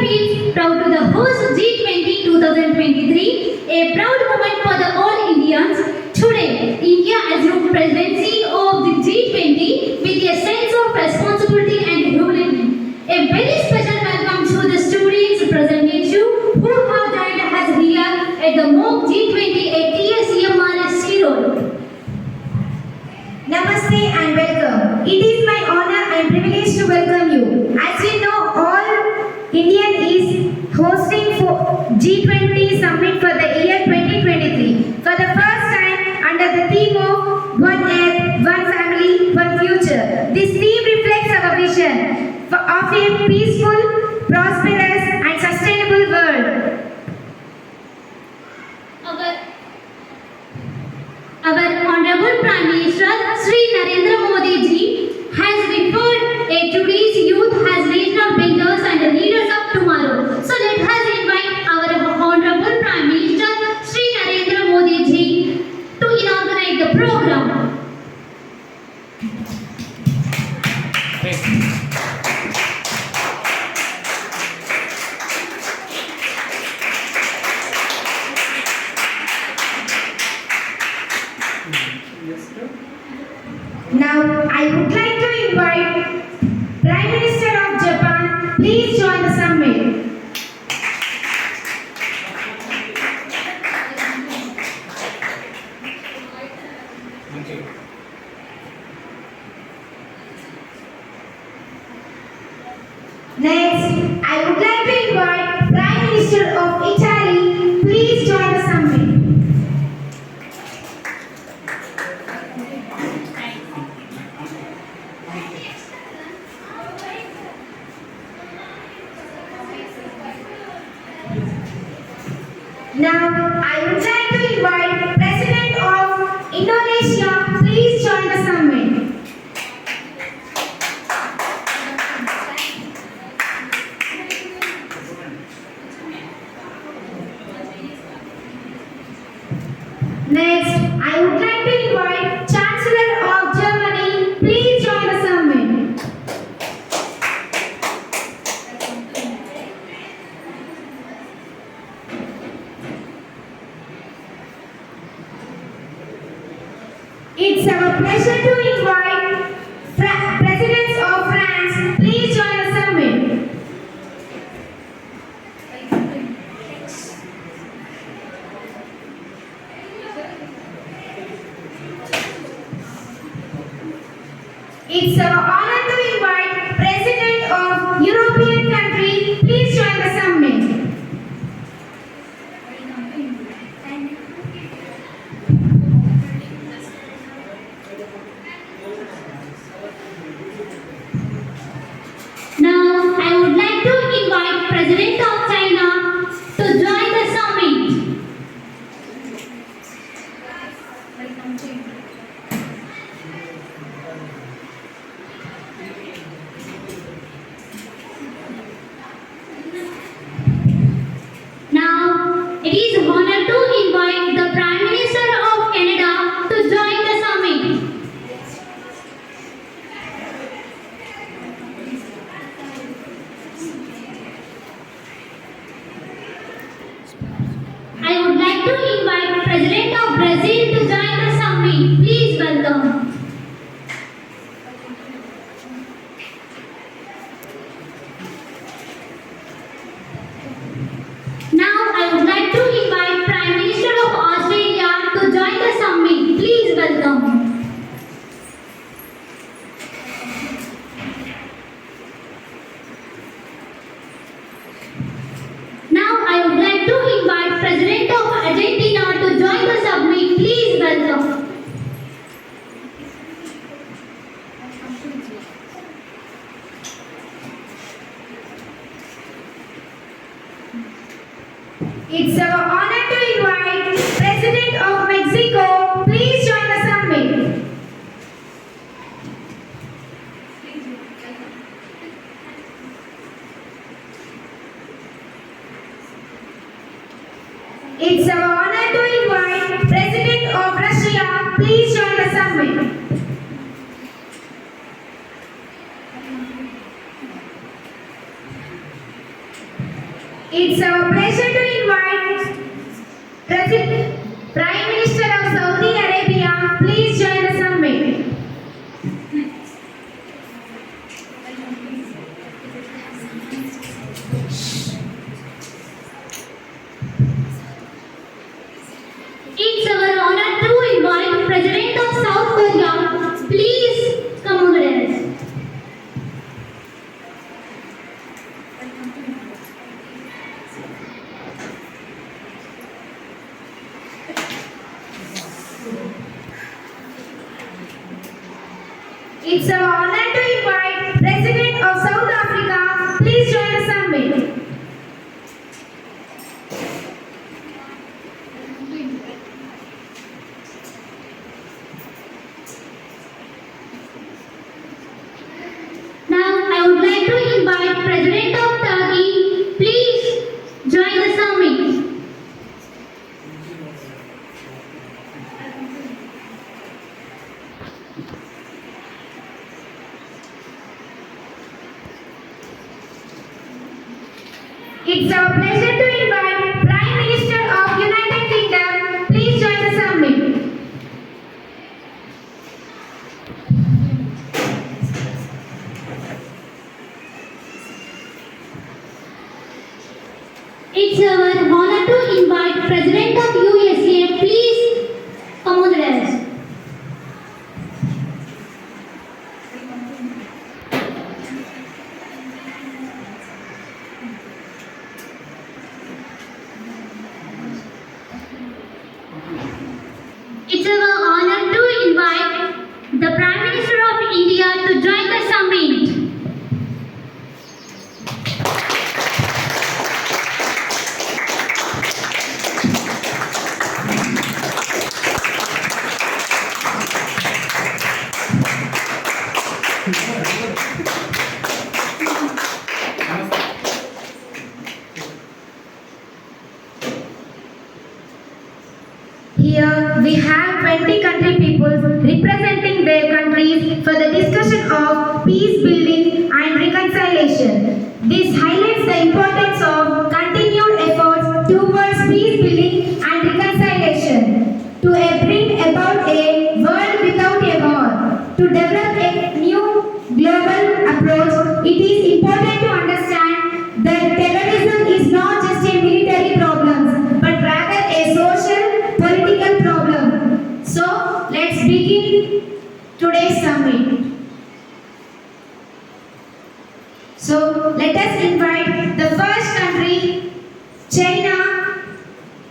feels proud to the host G20 2023, a proud moment for the all Indians. Today, India assumed presidency of the G20 with a sense of responsibility and humility. A very special welcome to the students present with you who have joined us here at the mock G20 at Tsemrs Seerole. Namaste and welcome. It is my honor and privilege to welcome you. As you know, all Indian is hosting for G20 summit for the year 2023 for the first time under the theme of One Earth, One Family, One Future. This theme reflects our vision of a peaceful, prosperous and sustainable world. Our Honorable Prime Minister Sri Narendra Modi ji has referred today's youth as regional builders and leaders of tomorrow. So let us invite our Honorable Prime Minister Sri Narendra Modi ji to inaugurate the program. Now, I would like to invite Prime Minister of Japan, please join the summit. Next, I would like to invite Prime Minister of Italy, please join the summit. Now, I would like to invite President of Indonesia, please join the summit. Next, I would like to invite Chancellor of Germany, please join the summit. It's our pleasure to invite Presidents of France, please join the summit. It's our honor to invite President of European country, please join the summit. Now, I would like to invite President of China to join the summit. Now, it is an honor to invite the Prime Minister of Canada to join the summit. I would like to invite President of Brazil to join the summit. Please welcome. Now I would like to invite Prime Minister of Australia to join the summit. Please welcome. Now I would like to invite President of Argentina to join the summit. Please welcome. It's our honor to invite President of Mexico, please join the summit. It's our honor to invite President of Russia, please join the summit. It's our pleasure to invite Prime Minister of Saudi Arabia. Please join the summit. It's our honor to invite President of South Korea. Please come over there. It's our honor to invite President of South Africa. Please join the summit. Now I would like to invite President of Turkey. Please join the summit. It's our pleasure to invite Prime Minister of United Kingdom. Please join the summit. It's our honor to invite President of USA. Please come over there. It's our honor to invite the Prime Minister of India to join the summit. Here we have 20 country people representing their countries for the discussion of peace building and reconciliation. This highlights the importance of continued efforts towards peace building and reconciliation to bring about a world without a war. To develop a new global approach, it is important to understand that terrorism is not just a military problem, but rather a social, political problem. So, let's begin today's summit. So, let us invite the first country, China,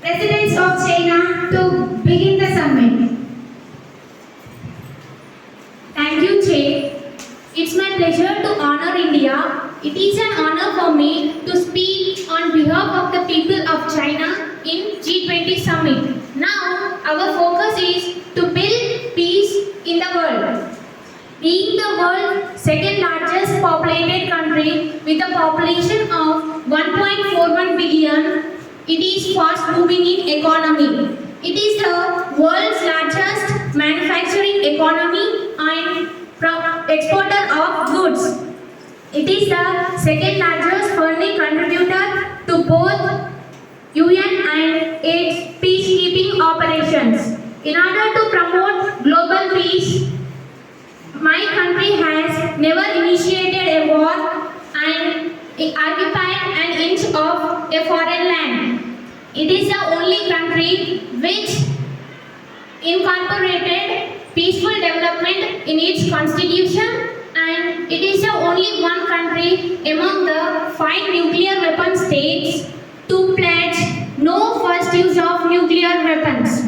presidents of China, to begin the summit. Thank you, Che. It's my pleasure to honor India. It is an honor for me to speak on behalf of the people of China in G20 summit. Now, our focus is to build peace in the world. Being the world's second largest populated country with a population of 1.41 billion, it is fast moving in economy. It is the world's largest manufacturing economy and exporter of goods. It is the second largest foreign contributor to both UN and its peacekeeping operations. In order to promote global peace, my country has never initiated a war and occupied an inch of a foreign land. It is the only country which incorporated peaceful development in its constitution, and it is the only one country among the 5 nuclear weapon states to pledge no first use of nuclear weapons.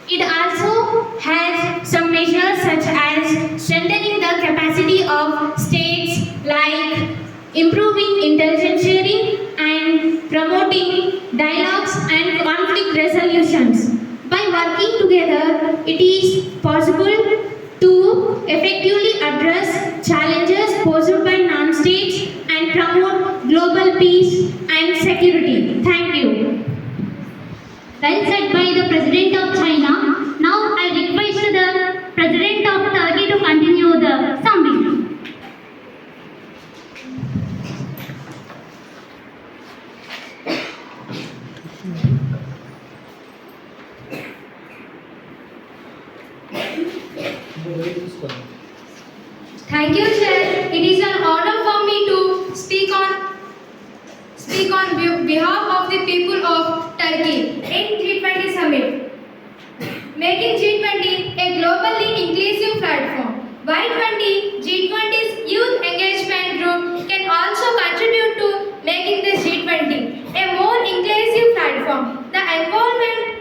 It also has some measures such as strengthening the capacity of states like improving intelligence sharing and promoting dialogues and conflict resolutions. By working together, it is possible to effectively address challenges posed by non-states and promote global peace and security. Thank you. Well said by the President of China. Now I request the President of Turkey to continue the summit. on behalf of the people of Turkey in G20 summit, making G20 a globally inclusive platform. Y20, G20's youth engagement group can also contribute to making the G20 a more inclusive platform. The involvement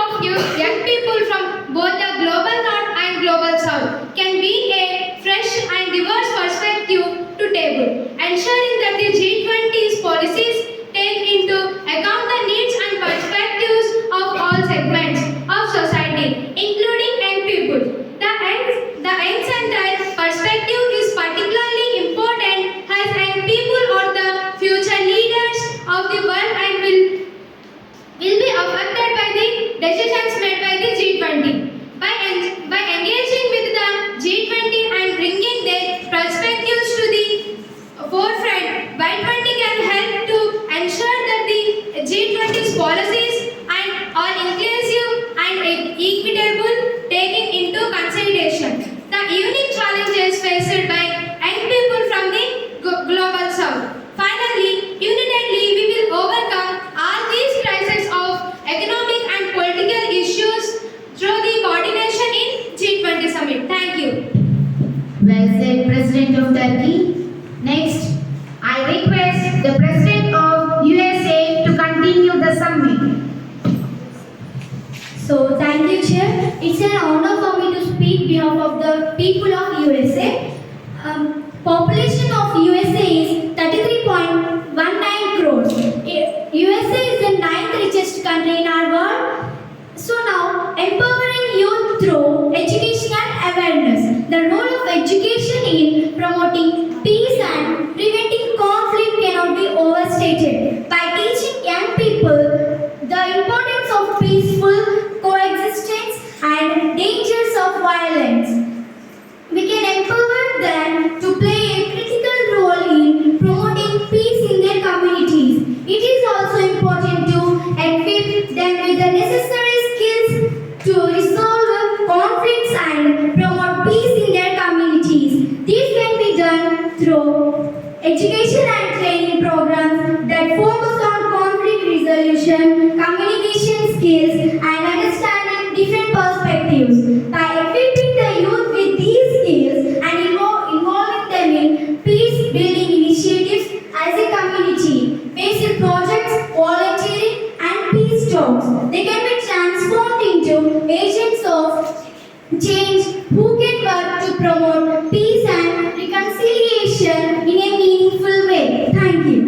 of young people from both the global north and global south can bring a fresh and diverse perspective to table, ensuring that the G20's policies take into account the needs and perspectives of all segments of society, including young people. The young centered perspective is particularly important as young people are the future leaders of the world and will be affected by the decisions made by the G20. By engaging with the G20 and bringing their perspectives to the forefront, Y20 can help to ensure that the G20's policies are inclusive and equitable, taking into consideration the unique challenges faced by young people from the global south. Finally, unitedly we will overcome all these crises of economic and political issues through the coordination in G20 summit. Thank you. Well said, President of Turkey. Next, I request the President of USA to continue the summit. So thank you, Chair. It's an honor for me to speak behalf of the people of USA. Population of USA is 33.19 crores. USA is the 9th richest country in our world. So now, empowering youth through education and awareness. The role of education in promoting peace and preventing conflict cannot be overstated. By teaching young people the importance of peaceful coexistence and dangers of violence, we can empower them to play a critical role in promoting peace in their communities. It is also important to equip them with the necessary skills to resolve conflicts and promote peace in their communities. This can be done through education and training programs that focus on conflict resolution, communication skills, and understanding different perspectives. By equipping the youth with these skills and involving them in peace-building initiatives as a community-based projects, volunteering, and peace talks, they can be transformed into agents of change who can work to promote peace and reconciliation in a meaningful way. Thank you.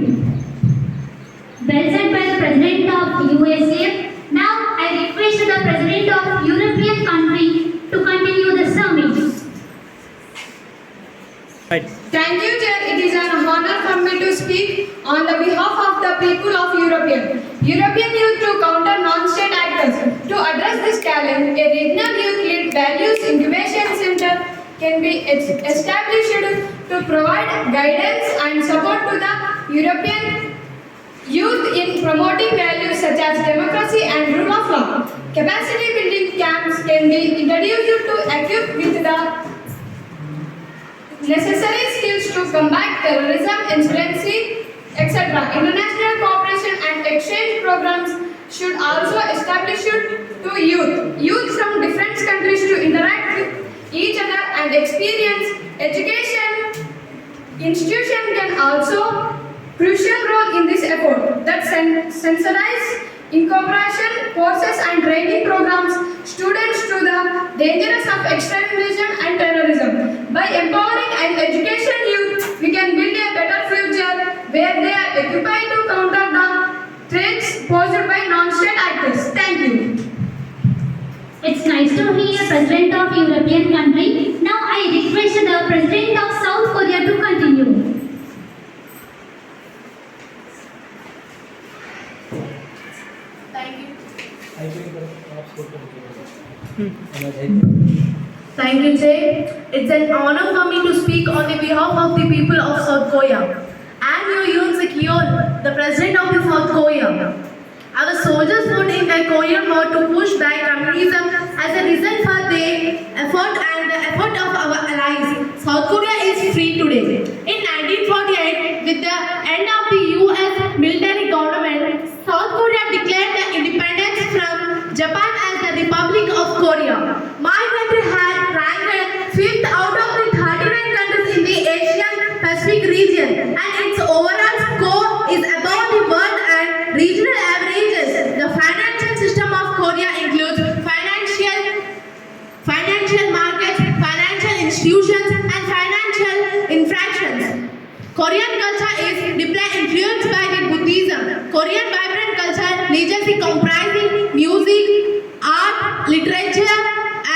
Well said by the President of USA. Now I request the President of European country to continue the summit. Thank you, Chair. It is an honor for me to speak on the behalf of the people of European youth to counter non-state actors. To address this challenge, a regional youth-led values incubation center can be established to provide guidance and support to the European youth in promoting values such as democracy and rule of law. Capacity building camps can be introduced to equip with the necessary skills to combat terrorism, insurgency, etc. International cooperation and exchange programs should also establish to youth. Youth from different countries to interact with each other and experience education. Institution can also crucial role in this effort that sensitize incorporation courses and training programs students to the dangers of extremism and terrorism. By empowering and education youth, we can build a better future where they are equipped to counter the threats posed by non-state actors. Thank you. It's nice to hear President of European country. Now I request the President of South Korea to continue. Thank you, Jay. It's an honor for me to speak on the behalf of the people of South Korea. I am your Yoon Suk-yeol, the President of the South Korea. Our soldiers fought in the Korean War to push back communism as a result for their effort and the effort of our allies. South Korea is free today. In 1948, with the end of the US region, and its overall score is above the world and regional averages. The financial system of Korea includes financial markets, financial institutions, and financial infractions. Korean culture is deeply influenced by the Buddhism. Korean vibrant culture legacy comprising music, art, literature,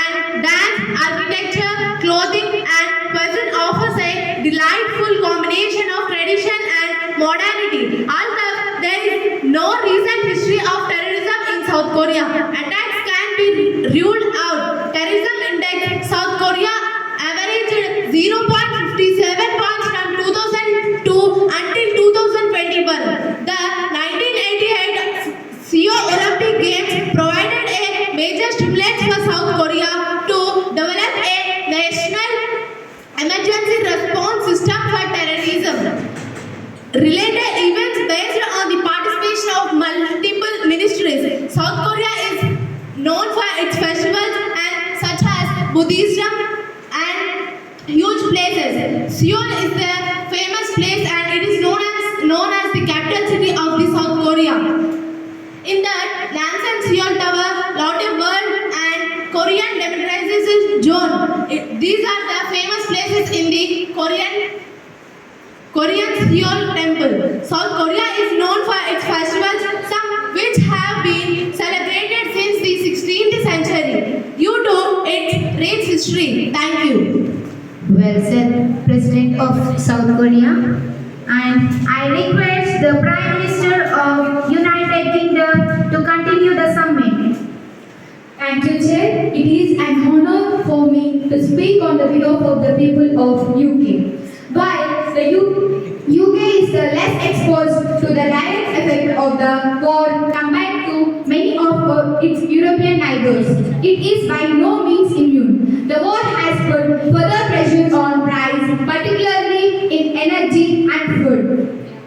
and dance, architecture, clothing, and cuisine offers a delightful combination of tradition and modernity. Although there is no recent history of terrorism in South Korea, attacks can be ruled out. Terrorism index South Korea averaged 0.57 points from 2002 until 2021. The 1988 Seoul Olympic Games provided a major stimulus for South Korea to develop a national emergency response system for terrorism. Related events based on the participation of multiple ministries. South Korea is known for its festivals and such as Buddhism and huge places. Seoul is the famous place and it is known as the capital city of the South Korea. In that, Nansen Seoul Tower, Lotte World and Korean Democratization Zone. These are the famous places in the Korean Seoul Temple. South Korea is known for its festivals, some which have been celebrated since the 16th century due to its rich history. Thank you. Well said, President of South Korea. And I request the Prime Minister of United Kingdom to continue the summit. Thank you, Chair. It is an honor for me to speak on the behalf of the people of UK. While the UK is the less exposed to the direct effect of the war compared to many of its European neighbours, it is by no means immune. The war has put further pressure on price, particularly in energy and food.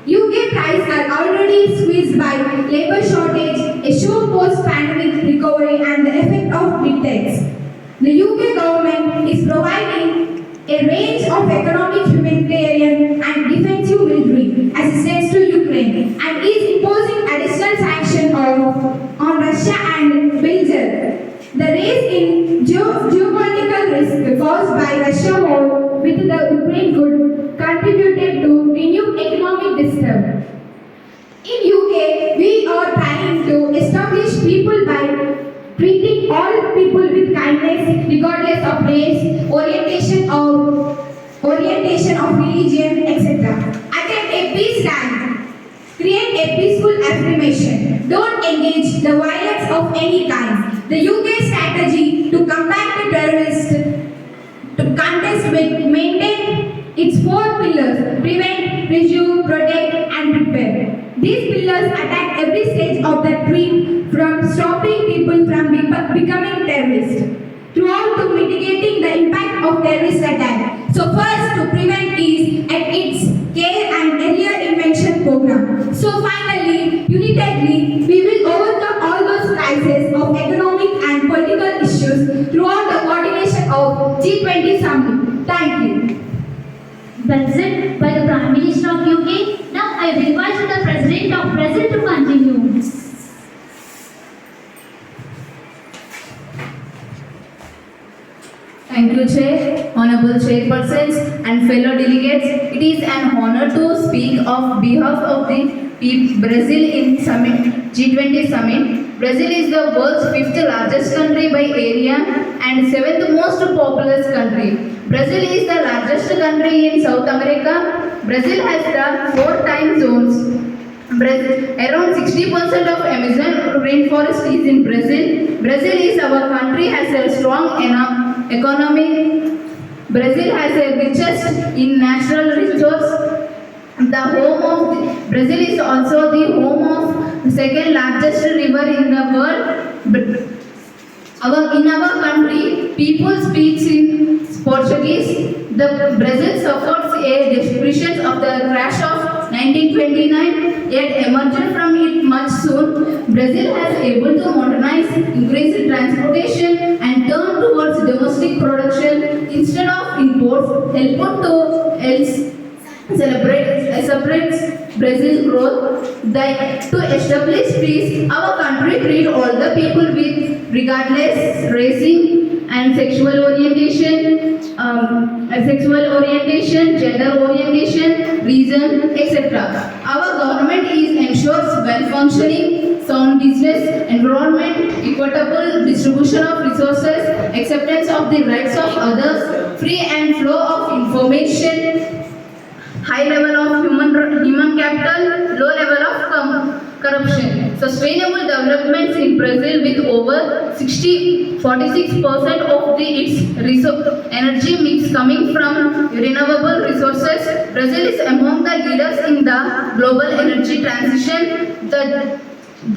UK prices are already squeezed by labour shortage, a show post-pandemic recovery and the effect of big techs. The UK government is providing a range of economic, humanitarian and defensive military assistance to Ukraine and is imposing additional sanctions on Russia and Belgium. The rise in geopolitical risk caused by Russia war with the Ukraine could contributed to renewed economic disturbance. In UK, we are trying to establish people by treating all people with kindness regardless of race, orientation of religion, etc. Attend a peace rally. Create a peaceful affirmation. Don't engage the violence of any kind. The UK strategy to combat the terrorists to contest with maintain its 4 pillars: prevent, pursue, protect and prepare. These pillars attack every stage of the trip from stopping people from becoming terrorists throughout to mitigating the impact of terrorist attack. So first to prevent is at its care and earlier intervention program. So finally, unitedly, we will overcome all those crises of economic and political issues throughout the coordination of G20 summit. Thank you. Well said by the Prime Minister of UK. Now I request the President of Brazil to continue. Thank you, Chair, Honorable Chairpersons and fellow delegates. It is an honor to speak on behalf of the Brazil in summit, G20 summit. Brazil is the world's 5th largest country by area and 7th most populous country. Brazil is the largest country in South America. Brazil has the 4 time zones. Around 60% of Amazon rainforest is in Brazil. Brazil is our country, has a strong economy. Brazil has the richest in natural resources. Brazil is also the home of second largest river in the world. In our country, people speak in Portuguese. Brazil suffered a depression of the crash of 1929, yet emerged from it much soon. Brazil has able to modernize, increase transportation and turn towards domestic production instead of imports, celebrates Brazil's growth. To establish peace, our country treats all the people with regardless race and sexual orientation, gender orientation, region, etc. Our government ensures well-functioning, sound business environment, equitable distribution of resources, acceptance of the rights of others, free and flow of information, high level of human capital, low level of corruption. Sustainable developments in Brazil with over 46% of its energy mix coming from renewable resources. Brazil is among the leaders in the global energy transition. The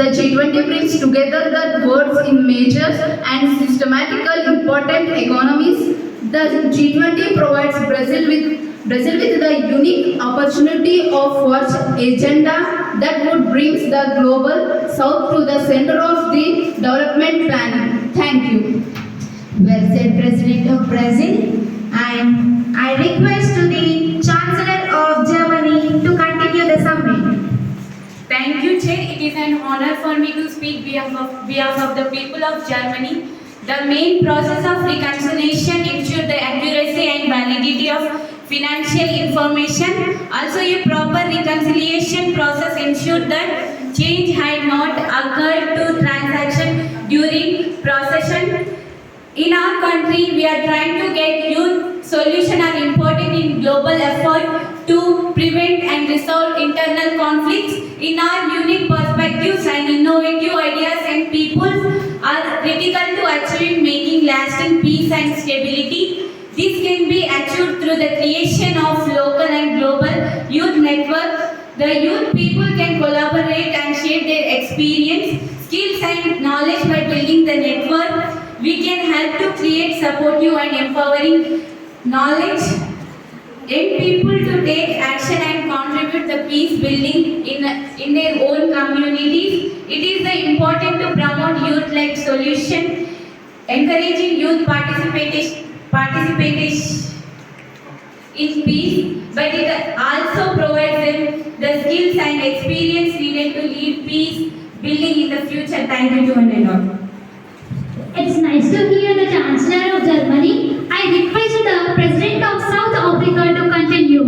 G20 brings together the world's in major and systematically important economies. The G20 provides Brazil with the unique opportunity of forge agenda that would bring the global south to the center of the development planning. Thank you. Well said, President of Brazil. And I request to the Chancellor of Germany to continue the summit. Thank you, Chair. It is an honor for me to speak behalf of the people of Germany. The main process of reconciliation ensures the accuracy and validity of financial information. Also, a proper reconciliation process ensured that change had not occurred to transaction during procession. In our country, we are trying to get youth solution are important in global effort to prevent and resolve internal conflicts. In our unique perspectives and innovative ideas and peoples are critical to achieving making lasting peace and stability. This can be achieved through the creation of local and global youth networks. The youth people can collaborate and share their experience, skills and knowledge by building the network. We can help to create supportive and empowering knowledge in people to take action and contribute the peace building in their own communities. It is important to promote youth-led solution, encouraging youth participation in peace, but it also provides them the skills and experience needed to lead peace building in the future. Thank you to one and all. It's nice to hear the Chancellor of Germany. I request the President of South Africa to continue.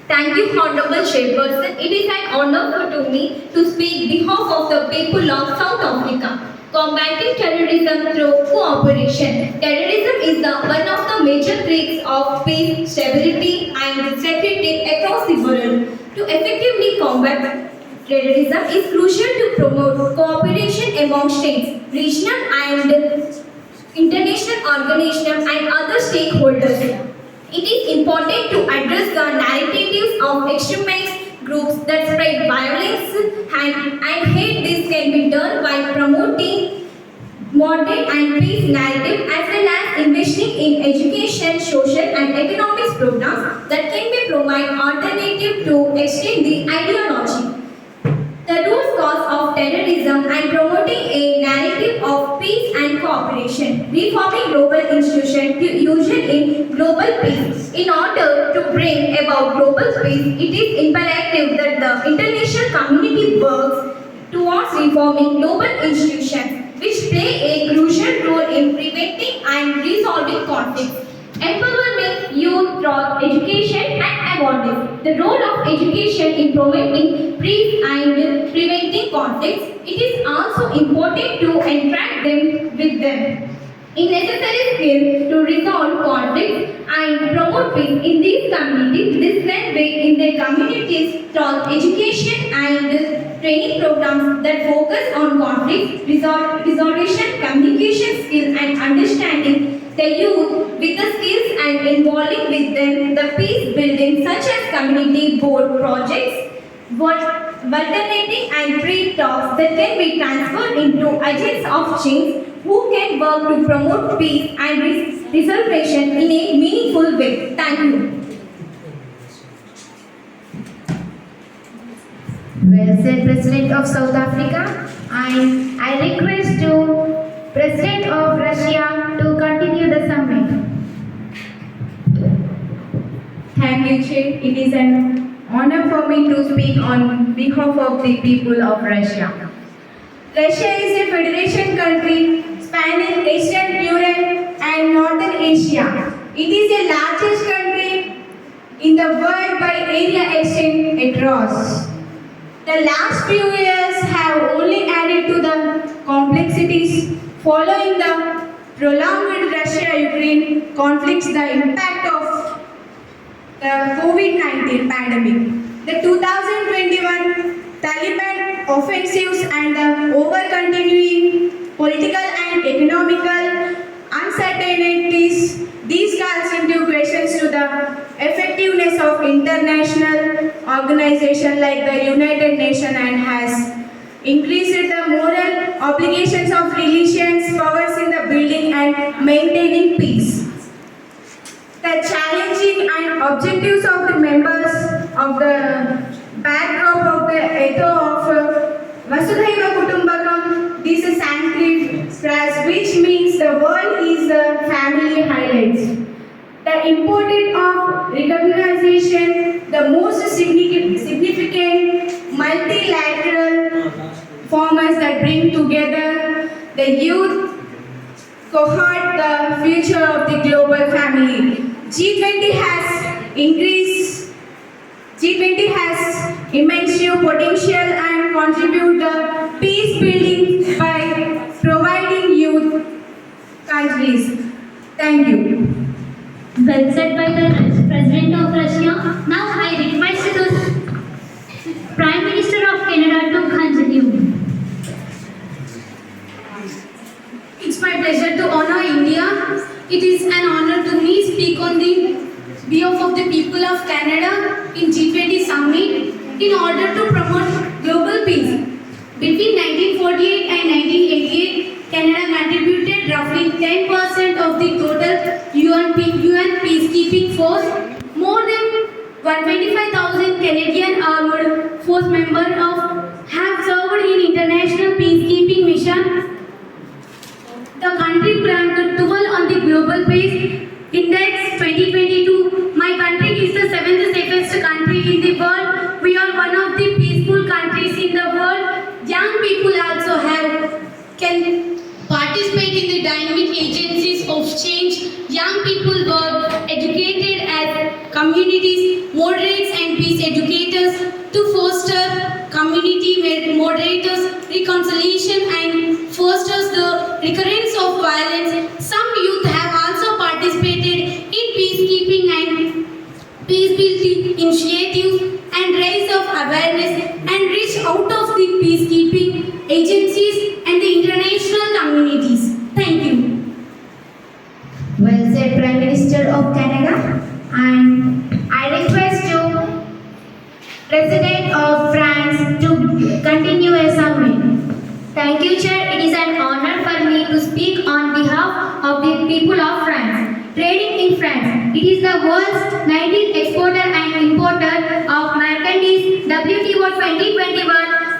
Thank you, Honorable Chairperson. It is an honor to me to speak behalf of the people of South Africa. Combating terrorism through cooperation. Terrorism is one of the major threats of peace, stability and security across the world. To effectively combat terrorism is crucial to promote cooperation among states, regional and international organizations and other stakeholders. It is important to address the narratives of extremist groups that spread violence and hate. This can be done by promoting moderate and peace narrative as well as investing in education, social and economic programs that can be provide alternative to extend the ideology. The root cause of terrorism and promoting a narrative of peace and cooperation, reforming global institutions to usher in global peace. In order to bring about global peace, it is imperative that the international community works towards reforming global institutions, which play a crucial role in preventing and resolving conflicts. Empowerment youth through education and awareness. The role of education in promoting peace and preventing conflicts. It is also important to interact them with them. In necessary skills to resolve conflicts and promote peace in these communities. This can be in their communities through education and training programs that focus on conflict resolution, communication skills and understanding the youth with the skills and involving with them the peace building such as community board projects, alternating and free talks that can be transferred into agents of change who can work to promote peace and resolution in a meaningful way. Thank you. Well said, President of South Africa. And I request to President of Russia to continue the summit. Thank you, Chair. It is an honor for me to speak on behalf of the people of Russia. Russia is a federation country spanning Eastern Europe and Northern Asia. It is the largest country in the world by area extent across. The last few years have only added to the complexities following the prolonged Russia-Ukraine conflicts, the impact of the COVID-19 pandemic, the 2021 Taliban offensives and the over-continuing political and economical uncertainties. These calls into questions to the effectiveness of international organizations like the United Nations and has increased the moral obligations of religions, powers in the building and maintaining peace. The challenging and objectives of the members of the backdrop of the ethos of Vasudhaiva Kutumbakam, this is Sanskrit phrase which means the world is the family highlights. The importance of recognition, the most significant multilateral formats that bring together the youth cohort, the future of the global family. G20 has immense potential and contribute the peace building by providing youth countries. Thank you. Well said by the President of Russia. Now I request the Prime Minister of Canada to continue. It's my pleasure to honor India. It is an honor to me speak on the behalf of the people of Canada in G20 summit in order to promote global peace. Between 1948 and 1988, Canada contributed roughly 10% of the total UN peacekeeping force. More than 125,000 Canadian armed force members have served in international peacekeeping mission. The country ranked 12 on the Global Peace Index 2022. My country is the 7th safest country in the world. We are one of the peaceful countries in the world. Young people also can participate in the dynamic agencies of change. Young people were educated as communities, moderates and peace educators to foster community moderators, reconciliation and fosters the recurrence of violence. Some youth have also participated in peacekeeping and peace building initiatives and raise of awareness and reach out of the peacekeeping agencies and the international communities. Thank you. Well said, Prime Minister of Canada. And I request you, President of France, to continue a summit. Thank you, Chair. It is an honor for me to speak on behalf of the people of France. Trading in France. It is the world's 19th exporter and importer of merchandise. WTO 2021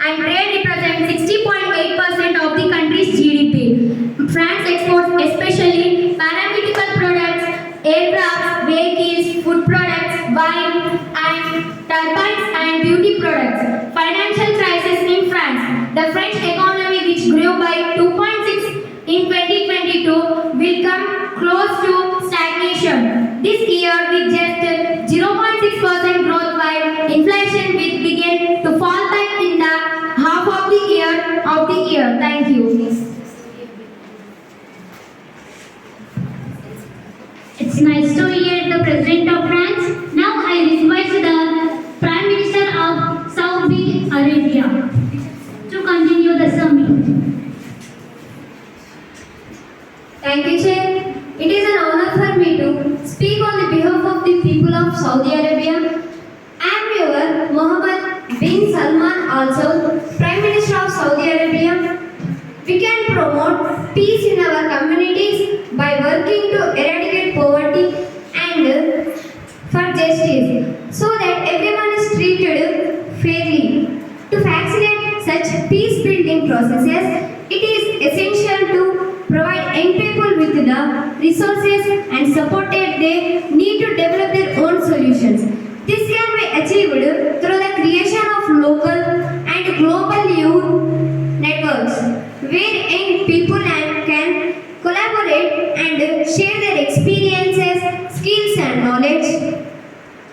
and trade represents 60.8% of the country's GDP. France exports especially pharmaceutical products, aircraft, vehicles, food products, wine, and turbines and beauty products. Financial crisis in France. The French economy, which grew by 2.6 in 2022, will come close to stagnation. This year, with just 0.6% growth, while inflation will begin to fall back in the half of the year. Thank you. It's nice to hear the President of France. Now I request the Prime Minister of Saudi Arabia to continue the summit. Thank you, Chair. It is an honor for me to speak on the behalf of the people of Saudi Arabia. I am your Mohammed bin Salman, also Prime Minister of Saudi Arabia. We can promote peace in our communities by working to eradicate poverty and for justice, so that everyone is treated fairly. To facilitate such peace-building processes, it is essential to provide young people with the resources and support that they need to develop their own solutions. achieved through the creation of local and global youth networks, where young people can collaborate and share their experiences, skills, and knowledge.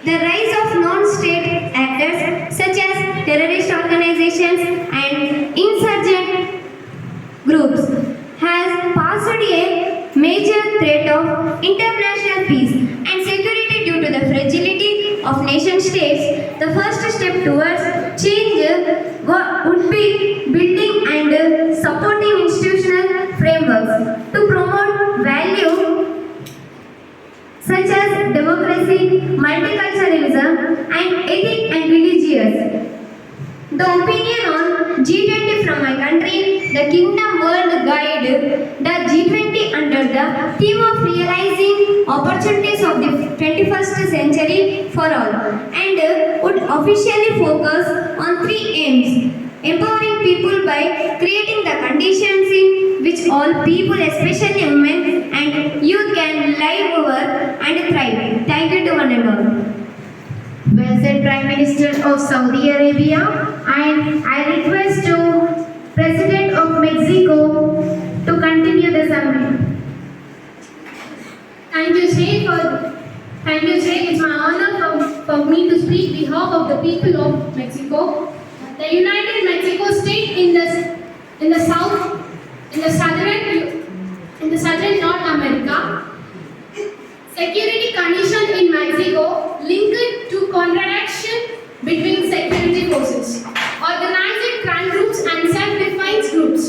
The rise of non-state actors such as terrorist organizations and insurgent groups has posed a major threat of international peace and security due to the fragility of nation states. The first step towards change would be building and supporting institutional frameworks to promote value such as democracy, multiculturalism, and ethics and religious. The opinion on G20 from my country, the Kingdom World Guide, the G20 under the theme of realizing opportunities of the 21st century for all, and would officially focus on three aims: empowering people by creating the conditions in which all people, especially women and youth, can live over and thrive. Thank you to one and all. Well said, Prime Minister of Saudi Arabia. And I request to President of Mexico to continue the summit. Thank you, Jay. It's my honor for me to speak behalf of the people of Mexico. The United Mexico State in the southern North America. Security condition in Mexico linked to contradiction between security forces. Organized crime groups and self-defense groups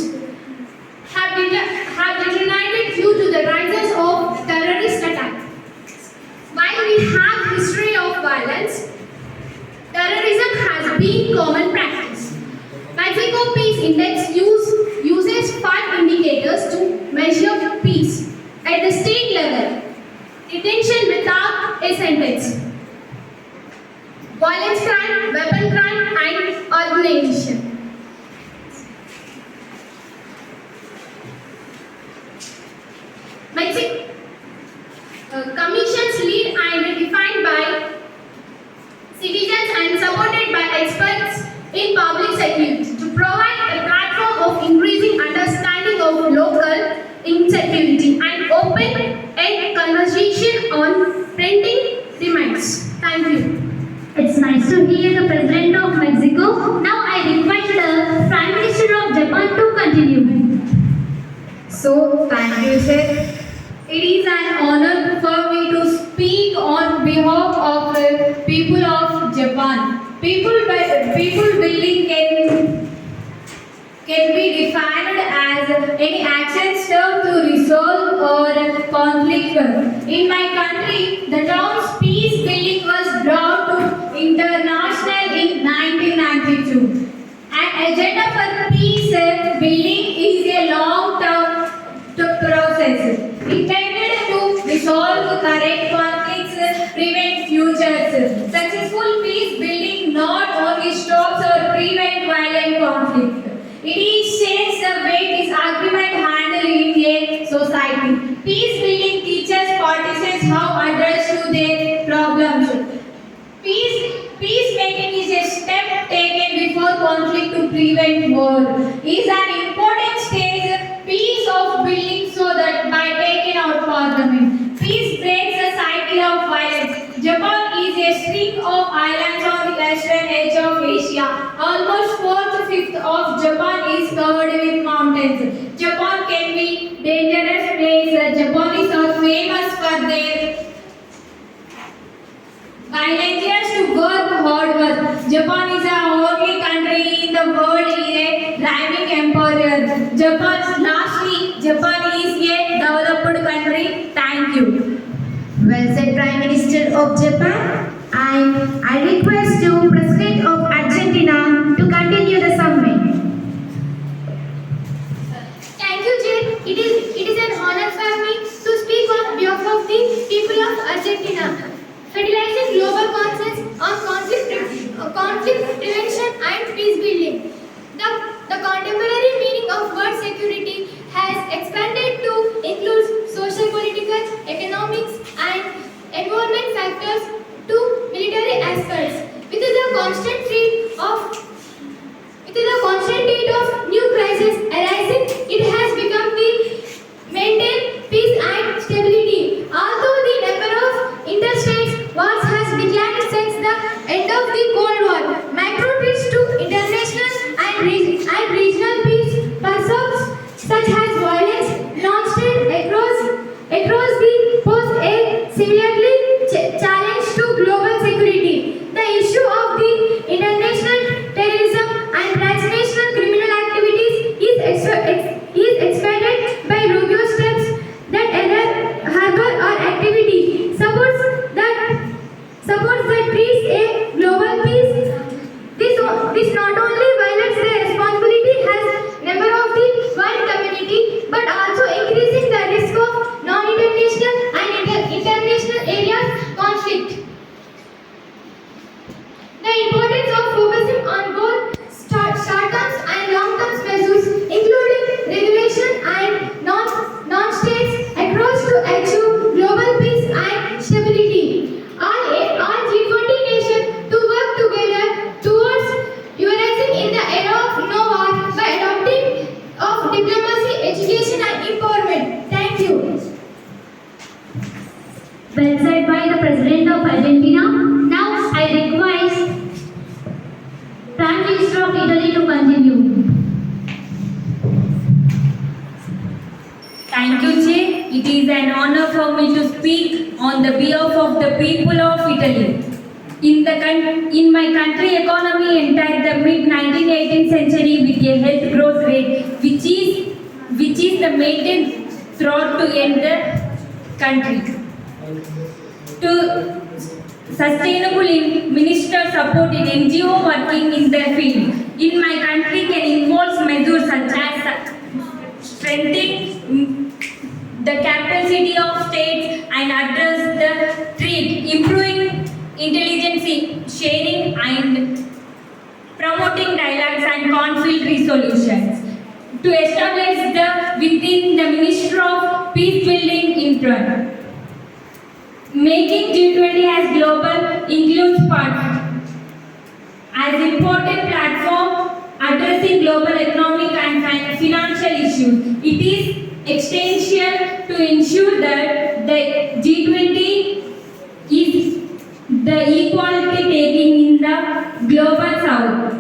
have deteriorated due to the rise of terrorist attacks. While we have history of violence, terrorism has been common practice. Mexico Peace Index uses 5 indicators to measure peace at the state level. Detention without a sentence, violence crime, weapon crime, and organization. Mexico commissions lead and defined by citizens and supported by experts in public security to provide a platform of increasing understanding of local insecurity and open a conversation on printing demands. Thank you. It's nice to hear the President of Mexico. Now I request the Prime Minister of Japan to continue. So, thank you, sir. It is an honor for me to speak on behalf of the people of Japan. People building can be defined as any action term to resolve or conflict. In my country, the term peace building was brought to international in 1992. An agenda for peace building is a long-term process intended to resolve current conflicts, prevent futures. Successful peace building not only stops or prevents violent conflict. It is changed the way this agreement handled in a society. Peace building teaches participants how address to their problems. Peacemaking is a step taken before conflict to prevent war. It is an important stage piece of building so that by taking out parliament. Peace breaks the cycle of violence. Japan is a string of islands on the western edge of Asia. Almost 4/5 of Japan is covered with mountains. Japan can be dangerous place. Japanese are famous for their villages to work hard work. Japan is the only country in the world is a thriving empire. Japan is a developed country. Thank you. Well said, Prime Minister of Japan. And I request to President of Argentina to continue the summit. Thank you, Jay. It is an honor for me to speak on behalf of the people of Argentina. Fertilizing global consensus on conflict prevention and peace building. The contemporary meaning of word security has expanded to include social, political, economics, and environment factors to military aspects. With the crisis arising, it has become the maintain peace and stability. Although the number of interstate wars has declined since the end of the Cold War, macro threats to international and regional peace pursuits such as violence, non-state across the pose a severely challenge to global security. The issue of the international terrorism and transnational criminal activities is expected by rigorous steps that either harbor or activity supports that treats a global peace. This not only violates the responsibility as member of the world community, but also increasing the risk of non-international and international areas conflict. The importance of focusing on both short-term and long-term measures, including regulation and non-states across to achieve global peace and stability. All G20 nations to work together towards realizing in the era of no war by adopting of diplomacy, education and empowerment. Thank you. Well said by the President of Argentina. Now I request Prime Minister of Italy to continue. Thank you, Chair. It is an honor for me to speak on the behalf of the people of Italy. In my country, economy entered the mid-19th century with a health growth rate which is the main threat to end the country. To sustainable minister support in NGO working in the field. In my country can involve measures such as strengthening the capacity of states and address the threat, improving intelligence sharing and promoting dialogues and conflict resolutions. To establish within the Ministry of Peace Building in turn. Making G20 as global includes part as important platform addressing global economic and financial issues. It is essential to ensure that the G20 is the equality taking in the global south.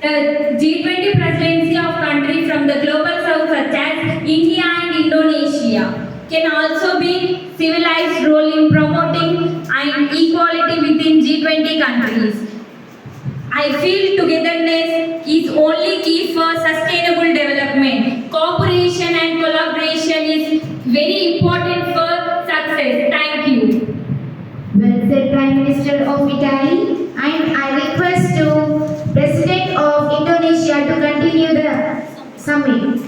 The G20 presidency of countries from the global south such as India and Indonesia can also be civilized role in promoting and equality within G20 countries. I feel togetherness is only key for sustainable development. Cooperation and collaboration is very important for success. Thank you. Well said, Prime Minister of Italy, and I request to President of Indonesia to continue the summit.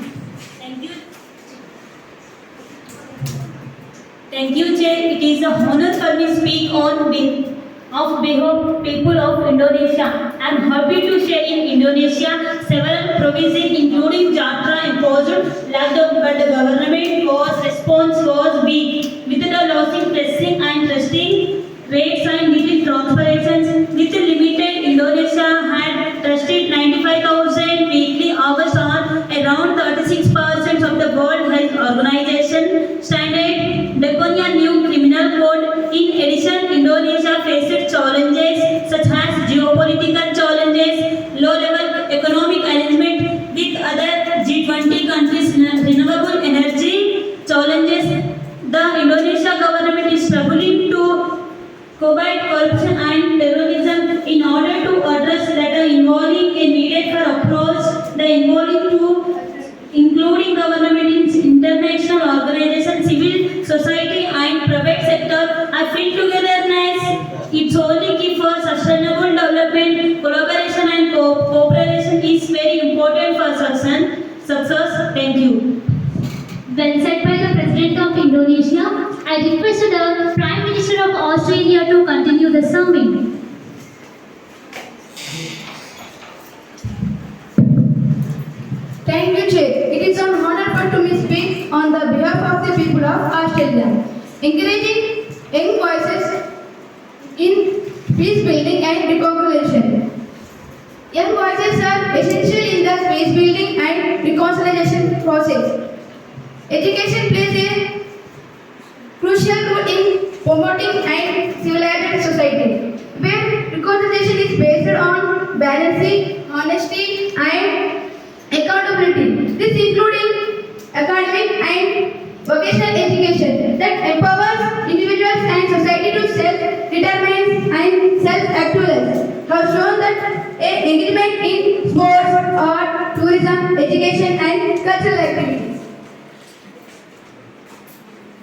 Thank you, Chair. It is an honor for me to speak on behalf of people of Indonesia. I am happy to share in Indonesia several provisions including Jatra imposed lockdown, but the government response was weak with the losing pressing and trusting rates and little transparency. With limited, Indonesia had trusted 95,000 weekly hours on around 36% of the World Health Organization standard. Draconian new criminal code. In addition, Indonesia faced challenges such as geopolitical challenges, low-level economic arrangement with other G20 countries, renewable energy challenges. The Indonesia government is struggling to combat corruption and terrorism in order to address that involving a needed for approach the including government, international organizations, civil society and private sector. I feel togetherness. It's only key for sustainable development. Collaboration and cooperation is very important for success. Thank you. Well said by the President of Indonesia. I request the Prime Minister of Australia to continue the summit. Thank you, Chair. It is an honor for me to speak on the behalf of the people of Australia, encouraging young voices in peace building and reconciliation. Young voices are essential in the space building and reconciliation process. Education plays a crucial role in promoting and civilized society, where reconciliation is based on balancing, honesty, and accountability. This including academic and vocational education that empowers individuals and society to self-determine and self-actualize. Have shown that engagement in sports, art, tourism, education, and cultural activities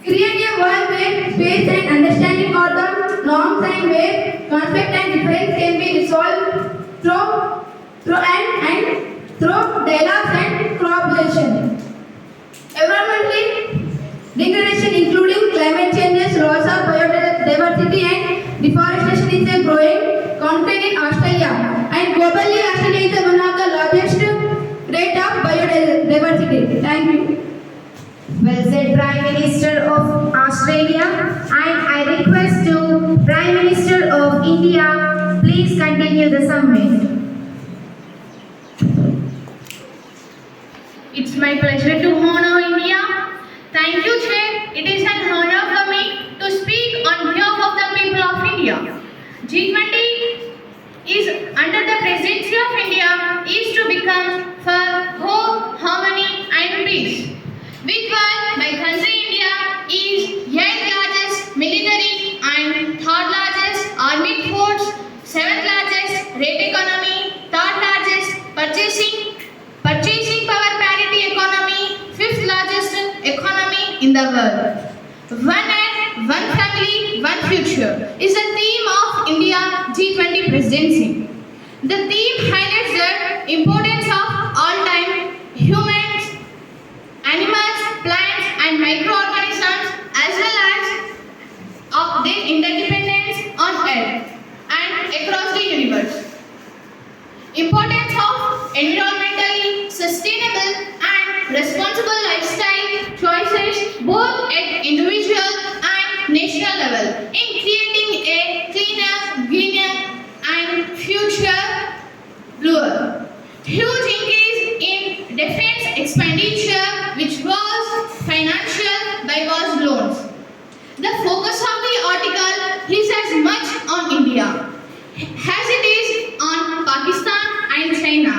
create a world where space and understanding are the norms and where conflict and difference can be resolved through dialogues and cooperation. Environmentally, degradation including climate changes, loss of biodiversity and deforestation is a growing conflict in Australia. And globally, Australia is one of the largest rate of biodiversity. Thank you. Well said, Prime Minister of Australia. And I request to Prime Minister of India, please continue the summit. It's my pleasure to honor India. Thank you, Chair. It is an honor for me to speak on behalf of the people of India. G20 is under the presidency of India is to become for hope, harmony and peace. With what my country India is 8th largest military and 3rd largest armed force, 7th largest rate economy, 3rd largest purchasing power parity economy, 5th largest economy in the world. One and one family, one future is the theme of India G20 presidency. The theme highlights the importance of all-time humans, animals, plants and microorganisms as well as of their interdependence on Earth and across the universe. Importance of environmentally sustainable and responsible lifestyle choices both at individual and national level in creating a cleaner, greener and future bluer. Huge increase in defense expenditure which was financial by was loans. The focus of the article is as much on India as it is on Pakistan and China,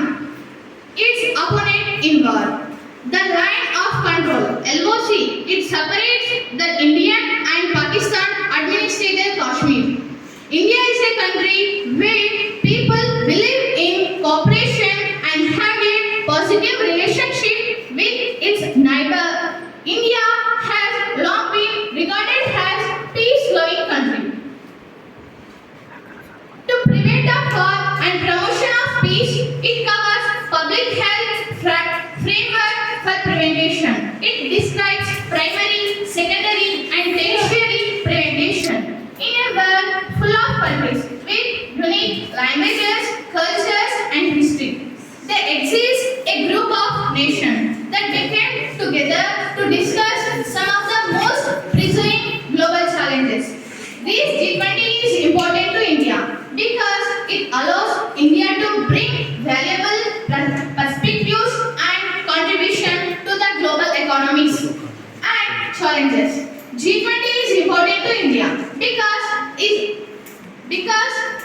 its opponent in war. The line of control, LOC, it separates the Indian and Pakistan administrative Kashmir. India is a country where people believe in cooperation and have a positive relationship with its neighbor. India has long been regarded as peace-loving country. To prevent a war and promotion of peace, it covers public health framework for prevention. It describes primary, secondary and tertiary prevention. In a world full of countries with unique languages, cultures and history, there exists a group of nations that became together to discuss some of the most pressing global challenges. This G20 is important to India because it allows India to bring valuable perspectives and contribution to the global economies and challenges. G20 is important to India because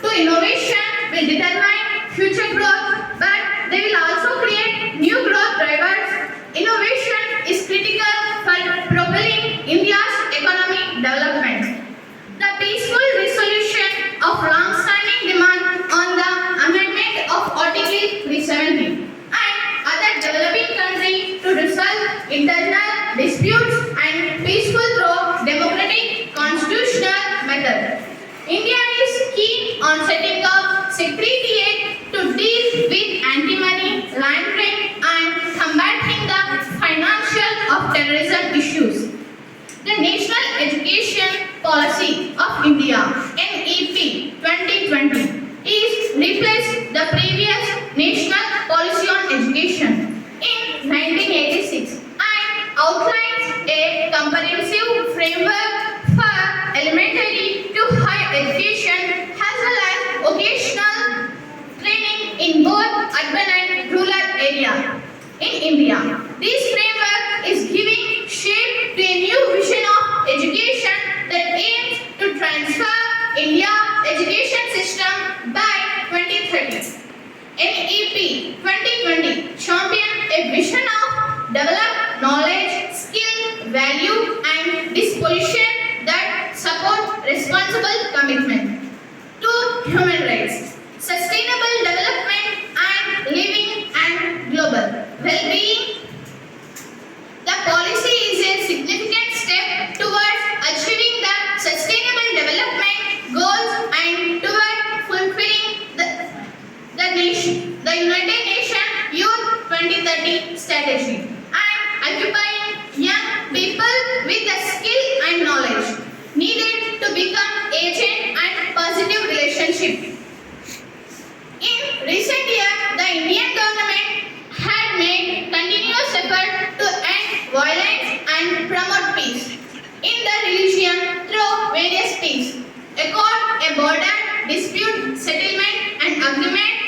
to innovation will determine future growth, but they will also create new growth drivers. Innovation is critical for propelling India's economic development. The peaceful resolution of long-standing demand on the amendment of Article 370 and other developing countries to resolve internal disputes and peaceful through democratic constitutional method. India is keen on setting up secretariat to deal with anti-money laundering and combating the financial of terrorism issues. The National Education Policy of India (NEP) 2020 is replaced the previous National Policy on Education in 1986 and outlines a comprehensive framework for elementary to higher education as well as vocational training in both in India. This framework is giving shape to a new vision of education that aims to transfer India's education system by 2030. NEP 2020 championed a vision of develop knowledge, skill, value and disposition that support responsible commitment to human rights, sustainable development and living and global well-being. The policy is a significant step towards achieving the sustainable development goals and toward fulfilling the United Nations Youth 2030 strategy and occupying young people with the skill and knowledge needed to become agent and positive relationship. In recent years, the Indian government had made continuous effort to end violence and promote peace in the region through various peace accord, a border dispute settlement and agreement.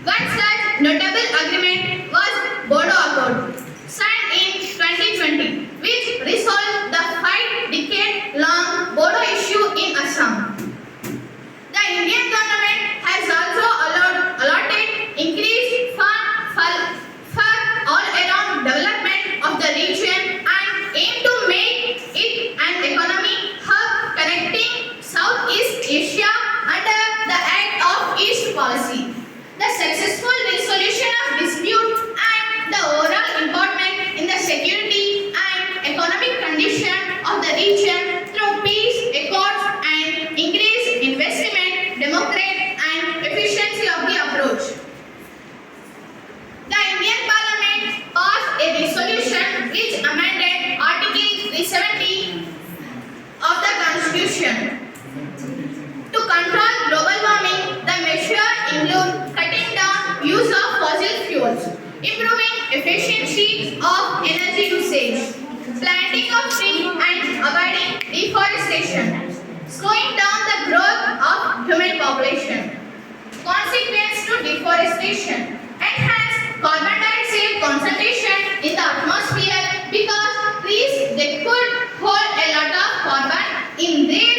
One such notable agreement was Bodo Accord, signed in 2020, which resolved the 5-decade-long Bodo issue in Assam. The Indian government has also allotted increased funds for all-around development of the region and aim to make it an economic hub connecting Southeast Asia under the Act of East policy. The successful resolution of dispute and the overall improvement in the security and economic condition of the region through peace accords and increased investment, democracy and efficiency of the approach. The Indian Parliament passed a resolution which amended Article 370 of the Constitution. To control global warming, the measure include cutting down use of fossil fuels, improving efficiency of energy usage, planting of trees and avoiding deforestation, slowing down the growth of human population. Consequence to deforestation: enhance carbon dioxide concentration in the atmosphere because trees they could hold a lot of carbon in their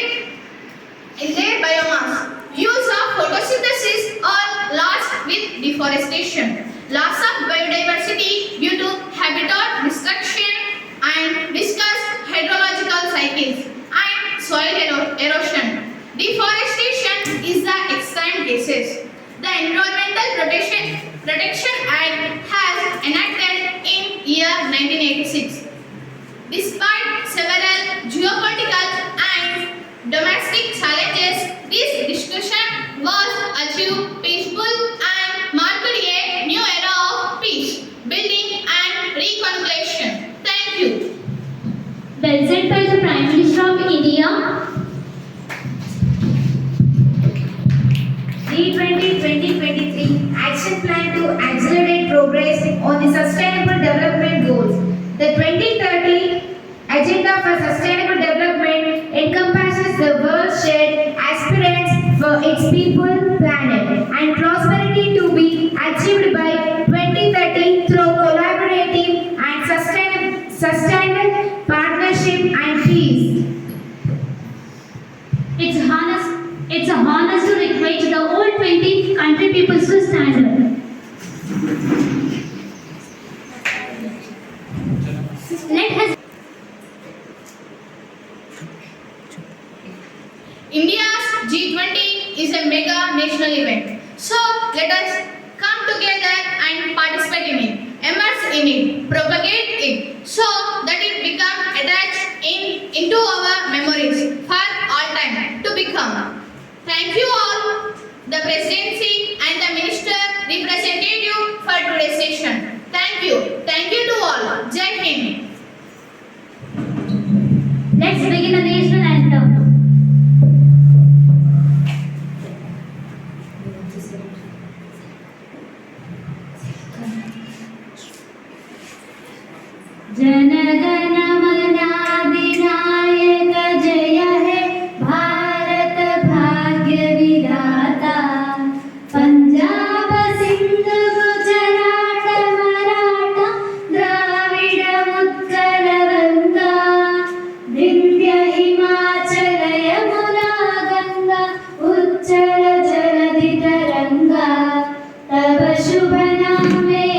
biomass. Use of photosynthesis are lost with deforestation. Loss of biodiversity due to habitat destruction and discuss hydrological cycles and soil erosion. Deforestation is the extreme cases. The Environmental Protection Act has enacted in year 1986. Despite several geopolitical and domestic challenges, this discussion was achieved peaceful and marked a new era of peace, building and reconciliation. Thank you. Well said by the Prime Minister of India. G20 2023 Action Plan to Accelerate Progress on the Sustainable Development Goals. The 2030 Agenda for Sustainable Development encompasses the world's shared aspirations for its people, planet, and prosperity to be achieved by 2030 through collaborative and sustained partnership and peace. It's a honor to request the all 20 country peoples to stand up. Let us. India's G20 is a mega national event. So let us come together and participate in it, immerse in it, propagate it, so that it becomes attached into our memories for all time to become. Thank you all, the presidency and the minister representative for today's session. Thank you. Thank you to all. Jai Hind. Let's begin the national anthem. जनगण मन अधिनायक जय हे भारत भाग्य विधाता पंजाब सिंध गुजरात मराठा शुभ नामे